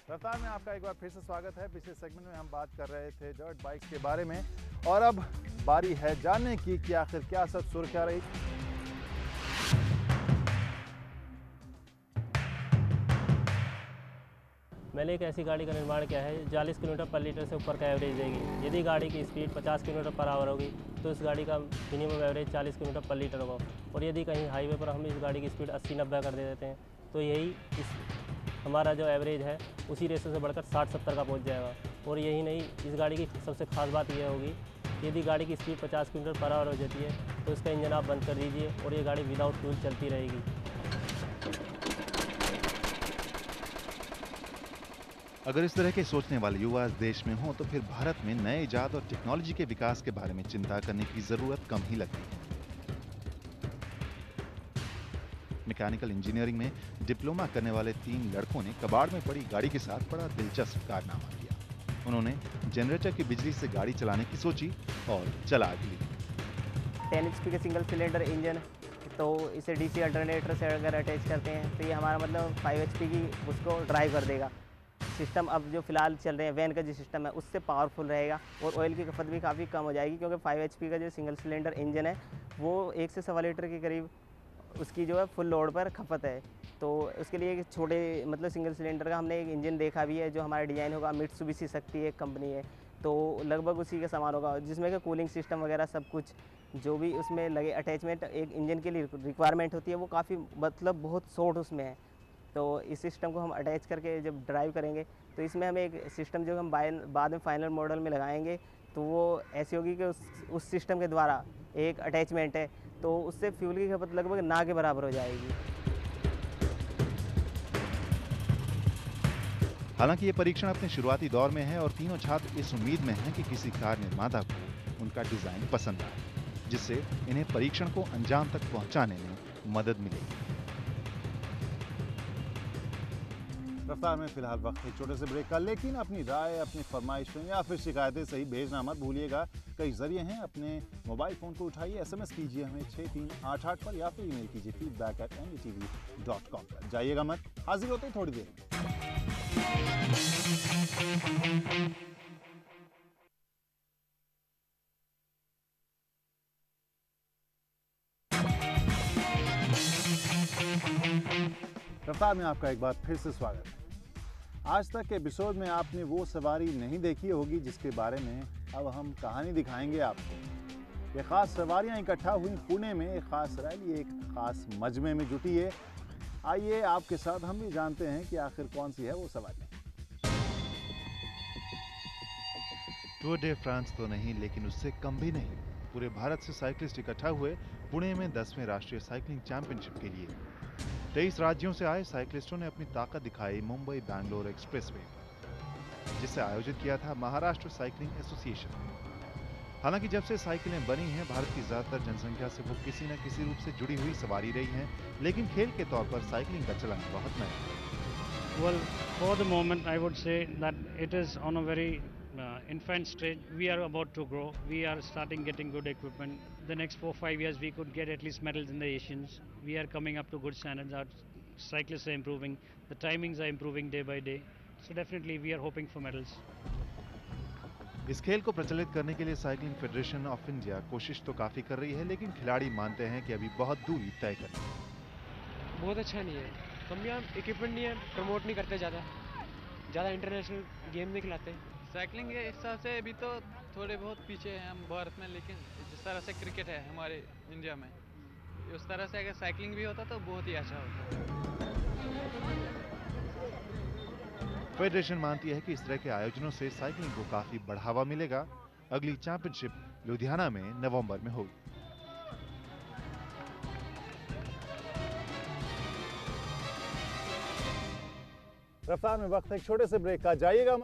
रफ्तार में आपका एक बार फिर से स्वागत है। पिछले सेगमेंट में हम बात कर रहे थे डर्ट बाइक्स के बारे में और अब बारी है जानने की कि आखिर क्या सब सुर्खियां रही। मैंने एक ऐसी गाड़ी का निर्माण किया है 40 किलोमीटर पर लीटर से ऊपर का एवरेज देगी। यदि गाड़ी की स्पीड 50 किलोमीटर पर आवर होगी तो इस गाड़ी का मिनिमम एवरेज 40 किलोमीटर पर लीटर होगा। और यदि कहीं हाईवे पर हम इस गाड़ी की स्पीड 80-90 कर दे देते हैं तो यही हमारा जो एवरेज है उसी रेसों से बढ़कर 60-70 का पहुंच जाएगा। और यही नहीं, इस गाड़ी की सबसे खास बात यह होगी कि यदि गाड़ी की स्पीड 50 किलोमीटर पर आवर हो जाती है तो इसका इंजन आप बंद कर दीजिए और ये गाड़ी विदाउट फ्यूल चलती रहेगी। अगर इस तरह के सोचने वाले युवा इस देश में हों तो फिर भारत में नए इजाद और टेक्नोलॉजी के विकास के बारे में चिंता करने की जरूरत कम ही लगती है। मैकेनिकल इंजीनियरिंग में डिप्लोमा करने वाले 3 लड़कों ने कबाड़ में पड़ी गाड़ी के साथ बड़ा दिलचस्प कारनामा किया। उन्होंने जनरेटर की बिजली से गाड़ी चलाने की सोची और चला भी ली। 10 HP का सिंगल सिलेंडर इंजन, तो इसे DC अल्टरनेटर से अगर अटैच करते हैं तो ये हमारा मतलब 5 HP की उसको ड्राइव कर देगा। सिस्टम अब जो फिलहाल चल रहे हैं वैन का जो सिस्टम है उससे पावरफुल रहेगा और ऑयल की खपत भी काफ़ी कम हो जाएगी, क्योंकि 5 HP का जो सिंगल सिलेंडर इंजन है वो 1 से 1.25 लीटर के करीब उसकी जो है फुल लोड पर खपत है। तो उसके लिए एक छोटे मतलब सिंगल सिलेंडर का हमने एक इंजन देखा भी है जो हमारा डिज़ाइन होगा। मित्सुबिशी शक्ति एक कंपनी है, तो लगभग उसी का सामान होगा जिसमें कि कूलिंग सिस्टम वगैरह सब कुछ जो भी उसमें लगे अटैचमेंट एक इंजन के लिए रिक्वायरमेंट होती है वो काफ़ी मतलब बहुत शॉर्ट उसमें है। तो इस सिस्टम को हम अटैच करके जब ड्राइव करेंगे तो इसमें हम एक सिस्टम जो हम बाद में फाइनल मॉडल में लगाएंगे तो वो ऐसी होगी कि उस सिस्टम के द्वारा एक अटैचमेंट है तो उससे फ्यूल की खपत लगभग ना के बराबर हो जाएगी। हालांकि ये परीक्षण अपने शुरुआती दौर में है और तीनों छात्र इस उम्मीद में हैं कि किसी कार निर्माता को उनका डिजाइन पसंद आए, जिससे इन्हें परीक्षण को अंजाम तक पहुंचाने में मदद मिलेगी। रफ्तार में फिलहाल वक्त है छोटे से ब्रेक का, लेकिन अपनी राय, अपनी फरमाइशें या फिर शिकायतें सही भेजना मत भूलिएगा। कई जरिए हैं, अपने मोबाइल फोन को उठाइए, SMS कीजिए हमें 6388 पर या फिर ईमेल कीजिए feedback@ndtv.com पर। जाइएगा मत, हाजिर होते थोड़ी देर में। रफ्तार में आपका एक बार फिर से स्वागत है। आज तक के एपिसोड में आपने वो सवारी नहीं देखी होगी जिसके बारे में अब हम कहानी दिखाएंगे आपको। ये खास सवारियां इकट्ठा हुई पुणे में, एक खास रैली एक खास मजमे में जुटी है। आइए आपके साथ हम भी जानते हैं कि आखिर कौन सी है वो सवारी। टूर डे फ्रांस तो नहीं, लेकिन उससे कम भी नहीं। पूरे भारत से साइकिलिस्ट इकट्ठा हुए पुणे में 10वें राष्ट्रीय साइकिलिंग चैंपियनशिप के लिए। 23 राज्यों से आए साइकिलिस्टों ने अपनी ताकत दिखाई मुंबई बैंगलोर एक्सप्रेसवे पर, जिसे आयोजित किया था महाराष्ट्र साइकिलिंग एसोसिएशन। हालांकि जब से साइकिलें बनी हैं, भारत की ज्यादातर जनसंख्या से वो किसी न किसी रूप से जुड़ी हुई सवारी रही हैं, लेकिन खेल के तौर पर साइकिलिंग का चलन बहुत नया है। Well, for the moment, I would say that it is on a very infant stage. We are about to grow. We are starting getting good equipment. The next 4-5 years, we could get at least medals in the Asians. We are coming up to good standards. Our cyclists are improving. The timings are improving day by day. So definitely, we are hoping for medals. इस खेल को प्रचलित करने के लिए cycling federation of India कोशिश तो काफी कर रही है, लेकिन खिलाड़ी मानते हैं कि अभी बहुत दूरी तय करनी है। बहुत अच्छा नहीं है, हम यहाँ इक्विपमेंट नहीं है, प्रमोट नहीं करते, ज़्यादा इंटरनेशनल गेम नहीं खिलाते। साइकिलिंग के हिसाब से अभी तो थोड़े बहुत पीछे हैं हम भारत में, लेकिन जिस तरह से क्रिकेट है हमारे इंडिया में, उस तरह से अगर साइकिलिंग भी होता तो बहुत ही अच्छा होता। फेडरेशन मानती है कि इस तरह के आयोजनों से साइकिलिंग को काफी बढ़ावा मिलेगा। अगली चैंपियनशिप लुधियाना में नवंबर में होगी। रफ्तार में वक्त है छोटे से ब्रेक का, जाइएगा।